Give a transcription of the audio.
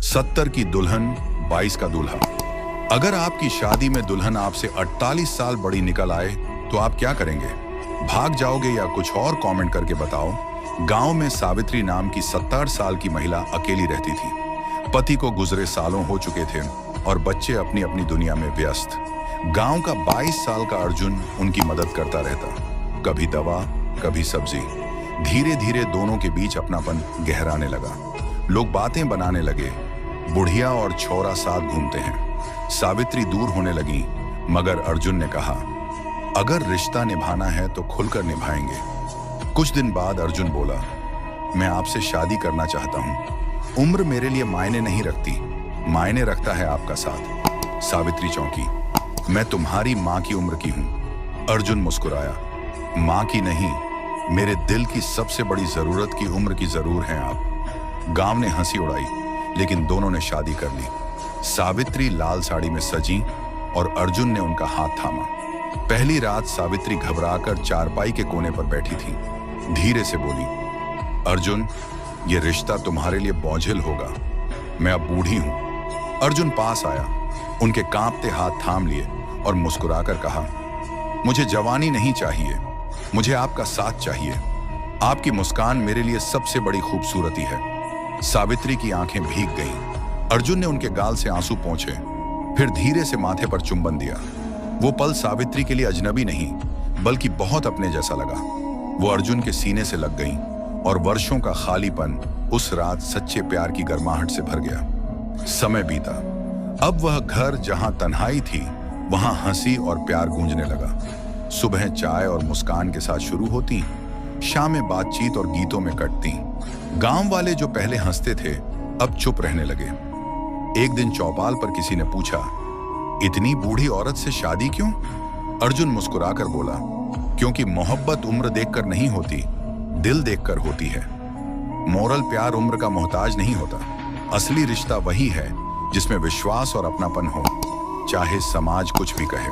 70 की दुल्हन 22 का दूल्हा। अगर आपकी शादी में दुल्हन आपसे 48 साल बड़ी निकल आए तो आप क्या करेंगे? भाग जाओगे या कुछ और कमेंट करके बताओ। गांव में सावित्री नाम की 70 साल की महिला अकेली रहती थी। पति को गुजरे सालों हो चुके थे और बच्चे अपनी अपनी दुनिया में व्यस्त। गांव का 22 साल का अर्जुन उनकी मदद करता रहता, कभी दवा कभी सब्जी। धीरे धीरे दोनों के बीच अपनापन गहराने लगा। लोग बातें बनाने लगे, बुढ़िया और छोरा साथ घूमते हैं। सावित्री दूर होने लगी, मगर अर्जुन ने कहा, अगर रिश्ता निभाना है तो खुलकर निभाएंगे। कुछ दिन बाद अर्जुन बोला, मैं आपसे शादी करना चाहता हूं। उम्र मेरे लिए मायने नहीं रखती, मायने रखता है आपका साथ। सावित्री चौंकी, मैं तुम्हारी माँ की उम्र की हूं। अर्जुन मुस्कुराया, माँ की नहीं, मेरे दिल की सबसे बड़ी जरूरत की उम्र की जरूर हैं आप। गांव ने हंसी उड़ाई, लेकिन दोनों ने शादी कर ली। सावित्री लाल साड़ी में सजी और अर्जुन ने उनका हाथ थामा। पहली रात सावित्री घबराकर चारपाई के कोने पर बैठी थी। धीरे से बोली, अर्जुन, ये रिश्ता तुम्हारे लिए बोझिल होगा, मैं अब बूढ़ी हूं। अर्जुन पास आया, उनके कांपते हाथ थाम लिए और मुस्कुराकर कहा, मुझे जवानी नहीं चाहिए, मुझे आपका साथ चाहिए। आपकी मुस्कान मेरे लिए सबसे बड़ी खूबसूरती है। सावित्री की आंखें भीग गईं। अर्जुन ने उनके गाल से आंसू पोंछे, फिर धीरे से माथे पर चुंबन दिया। वो पल सावित्री के लिए अजनबी नहीं, बल्कि बहुत अपने जैसा लगा। वो अर्जुन के सीने से लग गईं और वर्षों का खालीपन उस रात सच्चे प्यार की गर्माहट से भर गया। समय बीता। अब वह घर जहां तन्हाई थी, वहां हंसी और प्यार गूंजने लगा। सुबह चाय और मुस्कान के साथ शुरू होती, शामें बातचीत और गीतों में कटती। गांव वाले जो पहले हंसते थे, अब चुप रहने लगे। एक दिन चौपाल पर किसी ने पूछा, इतनी बूढ़ी औरत से शादी क्यों? अर्जुन मुस्कुराकर बोला, क्योंकि मोहब्बत उम्र देखकर नहीं होती, दिल देखकर होती है। मोरल प्यार उम्र का मोहताज नहीं होता। असली रिश्ता वही है जिसमें विश्वास और अपनापन हो, चाहे समाज कुछ भी कहे।